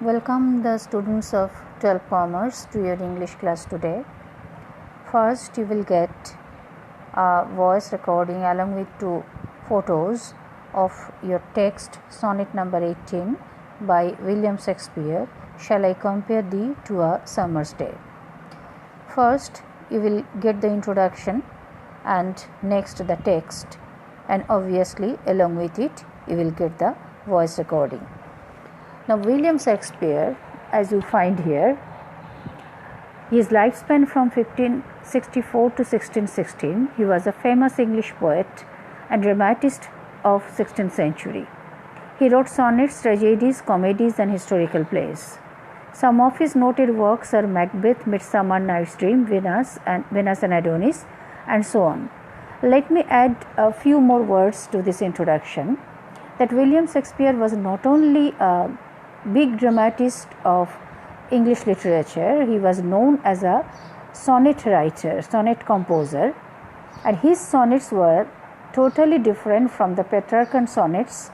Welcome the students of 12 Commerce to your English class today. First, you will get a voice recording along with 2 photos of your text sonnet number 18 by William Shakespeare, Shall I Compare Thee to a Summer's Day. First, you will get the introduction and next the text, and obviously along with it you will get the voice recording. Now, William Shakespeare, as you find here, his lifespan from 1564 to 1616, he was a famous English poet and dramatist of 16th century. He wrote sonnets, tragedies, comedies and historical plays. Some of his noted works are Macbeth, Midsummer Night's Dream, Venus and Adonis, and so on. Let me add a few more words to this introduction, that William Shakespeare was not only a big dramatist of English literature, he was known as a sonnet writer, sonnet composer, and his sonnets were totally different from the Petrarchan sonnets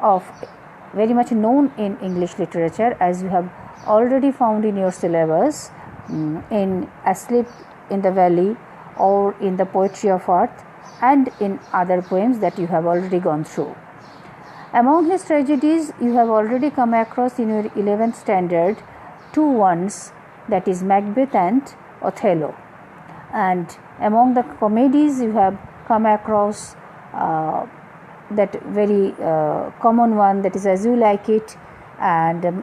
of very much known in English literature, as you have already found in your syllabus in Asleep in the Valley or in the Poetry of Earth and in other poems that you have already gone through. Among his tragedies, you have already come across in your 11th standard 2 ones, that is Macbeth and Othello. And among the comedies, you have come across that very common one, that is As You Like It and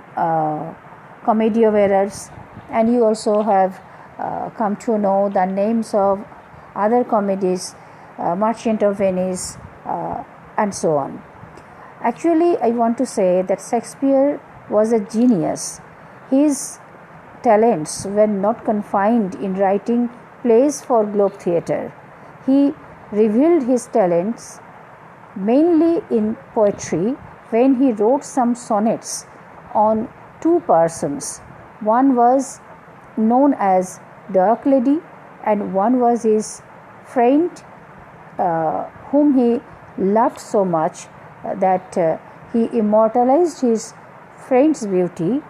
Comedy of Errors. And you also have come to know the names of other comedies, Merchant of Venice, and so on. Actually, I want to say that Shakespeare was a genius. His talents were not confined in writing plays for Globe Theatre. He revealed his talents mainly in poetry when he wrote some sonnets on 2 persons. One was known as Dark Lady and one was his friend whom he loved so much that he immortalized his friend's beauty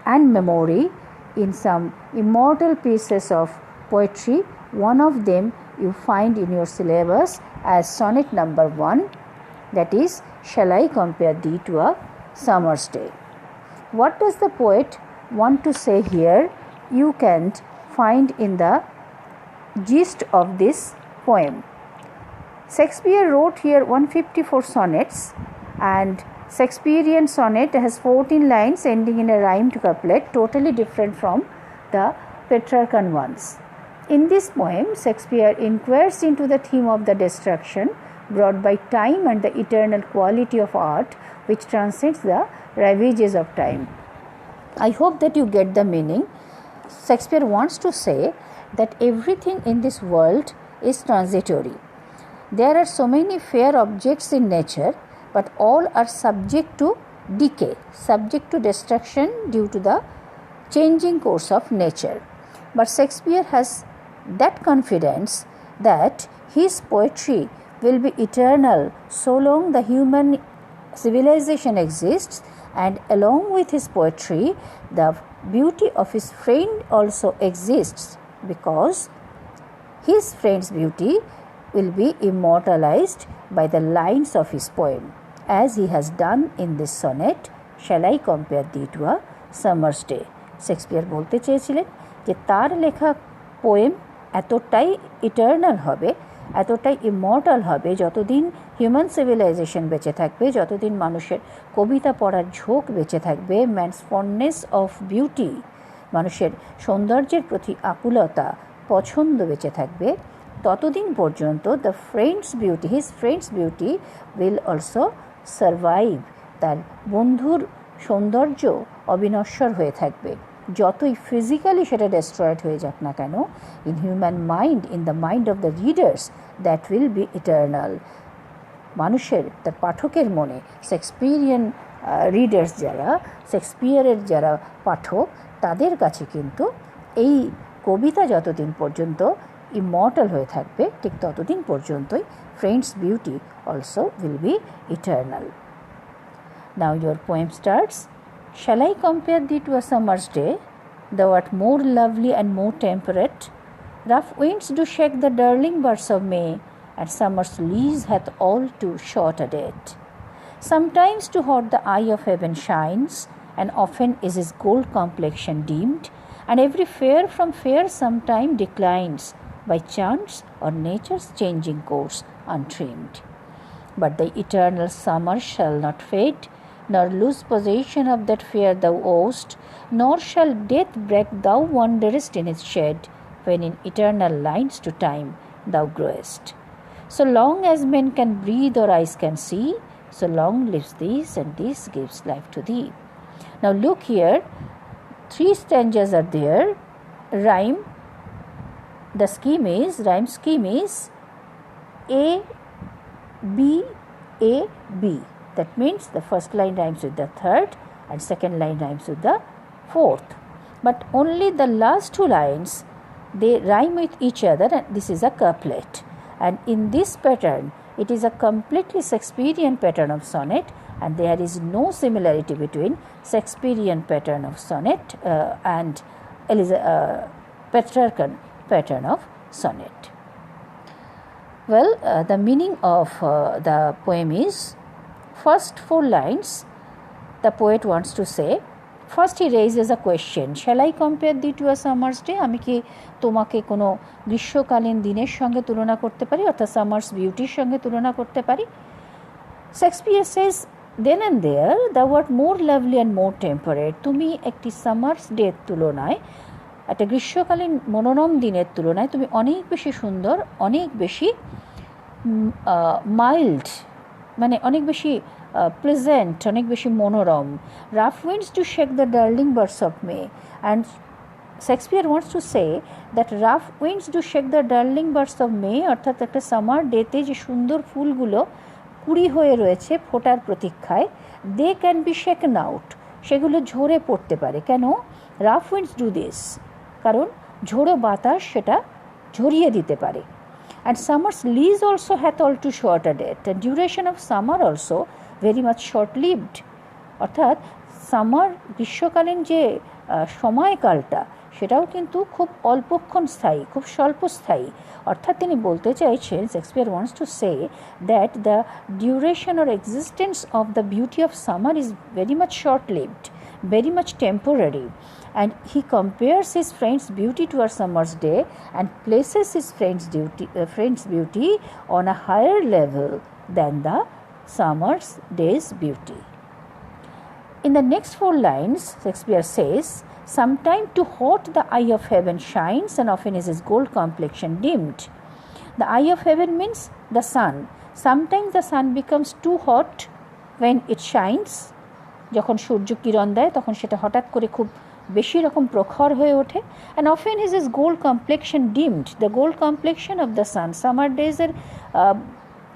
and memory in some immortal pieces of poetry. One of them you find in your syllabus as sonnet number 1, that is Shall I Compare Thee to a Summer's Day. What does the poet want to say here? You can find in the gist of this poem. Shakespeare wrote here 154 sonnets, and Shakespearean sonnet has 14 lines ending in a rhymed couplet, totally different from the Petrarchan ones. In this poem, Shakespeare inquires into the theme of the destruction brought by time and the eternal quality of art which transcends the ravages of time. I hope that you get the meaning. Shakespeare wants to say that everything in this world is transitory. There are so many fair objects in nature, but all are subject to decay, subject to destruction due to the changing course of nature. But Shakespeare has that confidence that his poetry will be eternal so long the human civilization exists, and along with his poetry, the beauty of his friend also exists, because his friend's beauty will be immortalized by the lines of his poem, as he has done in this sonnet, Shall I Compare Thee to a Summer's Day. Shakespeare বলতে চেয়েছিলেন যে তার লেখা poem এতটাই eternal হবে, এতটাই immortal হবে, যতদিন হিউম্যান সিভিলাইজেশন বেঁচে থাকবে, যতদিন মানুষের কবিতা পড়ার ঝোঁক বেঁচে থাকবে, ম্যানস ফন্ডনেস অফ বিউটি, মানুষের সৌন্দর্যের প্রতি আকুলতা, পছন্দ বেঁচে থাকবে, ততদিন পর্যন্ত the friends beauty, his friends beauty will also survive, তার বন্ধুর সৌন্দর্য অবিনশ্বর হয়ে থাকবে, যতই ফিজিক্যালি সেটা ডেস্ট্রয়েড হয়ে যাক না কেন। In human mind, in the mind of the readers, that will be eternal. মানুষের, তার পাঠকের মনে, শেক্সপিয়ারিয়ান রিডার্স যারা, শেক্সপিয়ারের যারা পাঠক, তাদের কাছে কিন্তু এই কবিতা যতদিন পর্যন্ত immortal হয়ে থাকবে, ঠিক ততদিন পর্যন্তই friend's beauty also will be eternal. Now your poem starts. Shall I compare thee to a summer's day? Thou art more lovely and more temperate. Rough winds do shake the darling birds of May, and summer's lease hath all too short a date. Sometimes too hot the eye of heaven shines, and often is his gold complexion dimmed, and every fair from fair sometime declines, by chance or nature's changing course untrimmed. But the eternal summer shall not fade, nor lose possession of that fair thou owest, nor shall death break thou wanderest in its shade, when in eternal lines to time thou growest. So long as men can breathe or eyes can see, so long lives this, and this gives life to thee. Now look here, 3 stanzas are there. Rhyme scheme is A, B, A, B. That means the first line rhymes with the third and second line rhymes with the fourth. But only the last 2 lines, they rhyme with each other, and this is a couplet. And in this pattern, it is a completely Shakespearean pattern of sonnet, and there is no similarity between Shakespearean pattern of sonnet and Petrarchan pattern of sonnet. Well, the meaning of the poem is, first 4 lines, the poet wants to say, first he raises a question, shall I compare thee to a summer's day? আমি কি তোমাকে কোনো গ্রীষ্মকালীন দিনের সঙ্গে তুলনা করতে পারি, অর্থাৎ সামার্স বিউটির সঙ্গে তুলনা করতে পারি? Shakespeare says, then and there thou art more lovely and more temperate. তুমি একটি সামার্স ডের তুলনায়, একটা গ্রীষ্মকালীন মনোরম দিনের তুলনায় তুমি অনেক বেশি সুন্দর, অনেক বেশি মাইল্ড, মানে অনেক বেশি প্লেজেন্ট, অনেক বেশি মনোরম. Rough winds do shake the darling birds of May, and Shakespeare wants to say that rough winds do shake the darling birds of May, অর্থাৎ একটা সামার ডেতে যে সুন্দর ফুলগুলো কুড়ি হয়ে রয়েছে ফোটার প্রতীক্ষায়, they can be shaken out, সেগুলো ঝরে পড়তে পারে. কেন? রাফ উইন্ডস ডু দিস, কারণ ঝোড়ো বাতাস সেটা ঝরিয়ে দিতে পারে. And summer's lease also hath all too short a date, and duration of summer also very much short-lived. অর্থাৎ সামার গ্রীষ্মকালীন যে সময়কালটা সেটাও কিন্তু খুব অল্পক্ষণ স্থায়ী, খুব স্বল্পস্থায়ী. অর্থাৎ তিনি বলতে চাইছেন, Shakespeare wants to say that the duration or existence of the beauty of summer is very much short-lived, very much temporary, and he compares his friend's beauty to a summer's day and places his friend's beauty on a higher level than the summer's day's beauty. In the next 4 lines, Shakespeare says, sometime too hot the eye of heaven shines, and often is his gold complexion dimmed. The eye of heaven means the sun. Sometimes the sun becomes too hot when it shines. যখন সূর্য কিরণ দেয় তখন সেটা হঠাৎ করে খুব বেশি রকম প্রখর হয়ে ওঠে. And often his is gold complexion deemed, the gold complexion of the sun. Summer ডেজের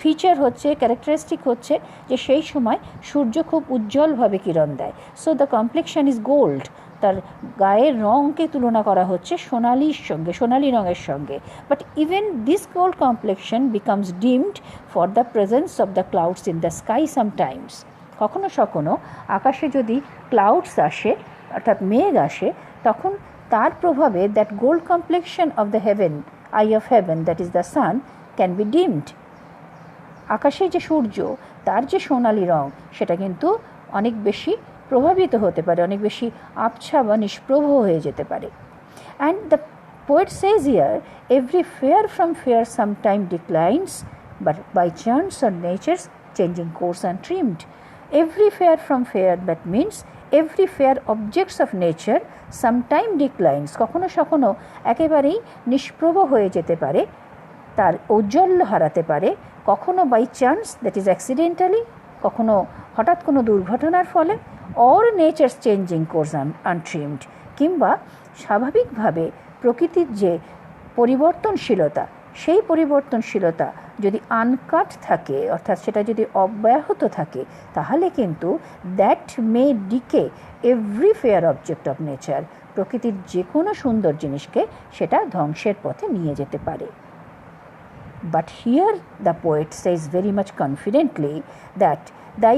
ফিচার হচ্ছে, ক্যারেক্টারিস্টিক হচ্ছে যে সেই সময় সূর্য খুব উজ্জ্বলভাবে কিরণ দেয়. So the complexion is gold, তার গায়ের রঙকে তুলনা করা হচ্ছে সোনালির সঙ্গে, সোনালি রঙের সঙ্গে. But even this gold complexion becomes deemed for the presence of the clouds in the sky sometimes. কখনো কখনো আকাশে যদি ক্লাউডস আসে, অর্থাৎ মেঘ আসে, তখন তার প্রভাবে that gold complexion of the haven, I of haven, that is the sun, can be deemed. আকাশে যে সূর্য, তার যে সোনালি রং, সেটা কিন্তু অনেক বেশি প্রভাবিত হতে পারে, অনেক বেশি আবছা বা নিষ্প্রভ হয়ে যেতে পারে. And the poet says here, every fair from fair sometime declines, but by chance or nature's changing course untrimmed. Every fair from fair, that means every fair objects of nature sometime declines, কখনো কখনো একেবারেই নিষ্প্রভ হয়ে যেতে পারে, তার ঔজ্জ্বল্য হারাতে পারে, কখনো by chance, that is accidentally, কখনো হঠাৎ কোনো দুর্ঘটনার ফলে, or nature's changing course untrimmed, কিংবা স্বাভাবিকভাবে প্রকৃতির যে পরিবর্তনশীলতা, সেই পরিবর্তনশীলতা যদি আনকাট থাকে, অর্থাৎ সেটা যদি অব্যাহত থাকে, তাহলে কিন্তু that may decay every fair object of nature, প্রকৃতির যে কোনো সুন্দর জিনিসকে সেটা ধ্বংসের পথে নিয়ে যেতে পারে. But here the poet says very much confidently that the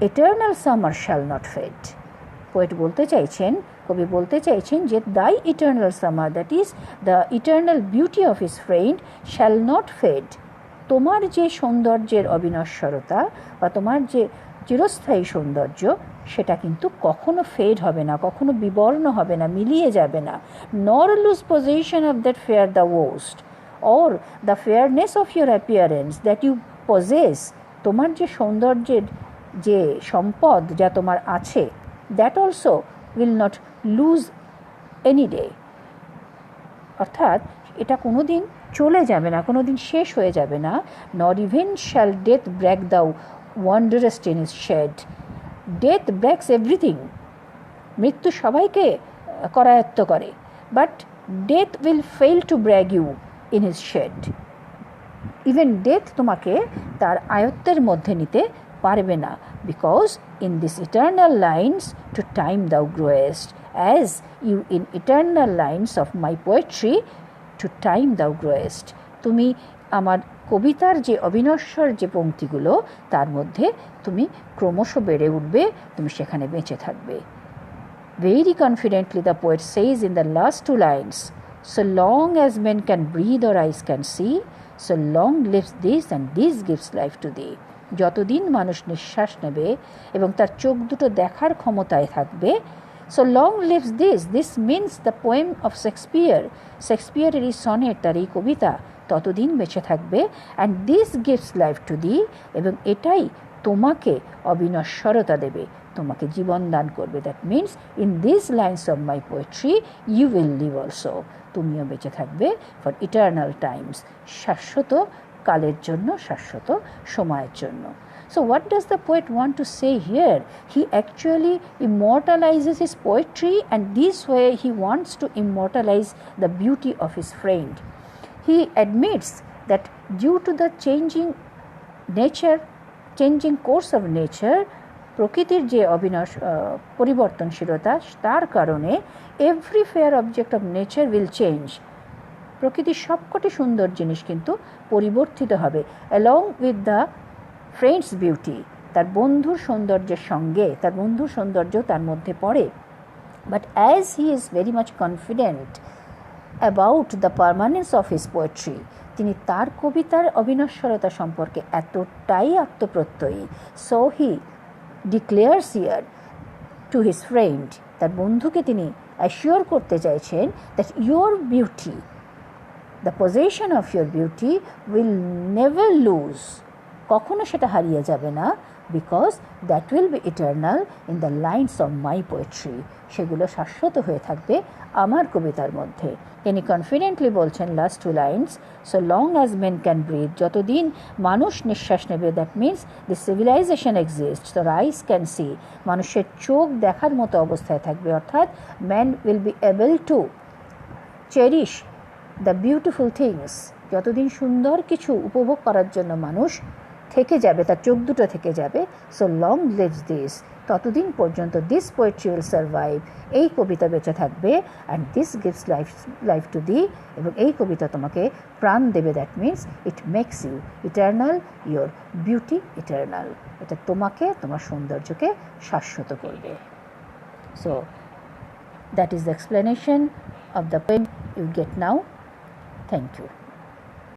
eternal summer shall not fade. Poet বলতে চাইছেন, কবি বলতে চাইছেন যে thy eternal summer, that is the eternal beauty of his friend shall not fade. তোমার যে সৌন্দর্যের অবিনশ্বরতা বা তোমার যে চিরস্থায়ী সৌন্দর্য, সেটা কিন্তু কখনো ফেড হবে না, কখনো বিবর্ণ হবে না, মিলিয়ে যাবে না। Nor lose possession of that fair the owest or the fairness of your appearance that you possess. তোমার যে সৌন্দর্যের যে সম্পদ যা তোমার আছে, that also will not lose any day. অর্থাৎ এটা কোনো দিন চলে যাবে না, কোনো দিন শেষ হয়ে যাবে না। Not even shall death break the wanderest in his shade. Death breaks everything. মৃত্যু সবাইকে করায়ত্ত করে, but death will fail to break you in his shade. Even death তোমাকে তার আয়ত্তের মধ্যে নিতে পারবে না। Because in this eternal lines to time thou growest, as you in eternal lines of my poetry to time thou growest. তুমি আমার কবিতার যে অবিনশ্বর যে পংক্তিগুলো, তার মধ্যে তুমি ক্রমশ বেড়ে উঠবে, তুমি সেখানে বেঁচে থাকবে। Very confidently the poet says in the last two lines, so long as men can breathe or eyes can see, so long lives this and this gives life to thee. যতদিন মানুষ নিঃশ্বাস নেবে এবং তার চোখ দুটো দেখার ক্ষমতায় থাকবে, so long lives this means the poem of শেক্সপিয়ারের এই সনেট, তার এই কবিতা ততদিন বেঁচে থাকবে, and this gives life to thee, এবং এটাই তোমাকে অবিনশ্বরতা দেবে, তোমাকে জীবন দান করবে। That means in this lines of my poetry you will live also, তুমিও বেঁচে থাকবে ফর ইটার্নাল টাইমস, শাশ্বত কালের জন্য, শাশ্বত সময়ের জন্য। So what does the poet want to say here? He actually immortalizes his poetry, and this way he wants to immortalize the beauty of his friend. He admits that due to the changing course of nature, প্রকৃতির যে পরিবর্তনশীলতা, তার কারণে every fair object of nature will change. প্রকৃতির সবকটি সুন্দর জিনিস কিন্তু পরিবর্তিত হবে, along with the friends beauty, তার বন্ধুর সৌন্দর্যের সঙ্গে, তার বন্ধুর সৌন্দর্য তার মধ্যে পড়ে। But as he is very much confident about the permanence of his poetry, তিনি তার কবিতার অবিনশ্বরতা সম্পর্কে এতটাই আত্মপ্রত্যয়ী, so he declares here to his friend, তার বন্ধুকে তিনি অ্যাসিওর করতে চাইছেন that your beauty, the possession of your beauty will never lose, কখনো সেটা হারিয়ে যাবে না, because that will be eternal in the lines of my poetry, সেগুলো শাশ্বত হয়ে থাকবে আমার কবিতার মধ্যে। তিনি কনফিডেন্টলি বলছেন last two lines, so long as men can breathe, যতদিন মানুষ নিঃশ্বাস নেবে, that means the civilization exist, the eyes can see, মানুষের চোখ দেখার মতো অবস্থায় থাকবে, অর্থাৎ man will be able to cherish the beautiful things, যতদিন সুন্দর কিছু উপভোগ করার জন্য মানুষ থেকে যাবে, তার চোখ দুটো থেকে যাবে, সো লং লিভস দিস, ততদিন পর্যন্ত দিস পোয়েট্রি উইল সার্ভাইভ, এই কবিতা বেঁচে থাকবে, and this gives life to thee, এবং এই কবিতা তোমাকে প্রাণ দেবে, that means it makes you eternal, your beauty eternal, এটা তোমাকে, তোমার সৌন্দর্যকে শাশ্বত করবে। So that is the explanation of the poem you get now. Thank you.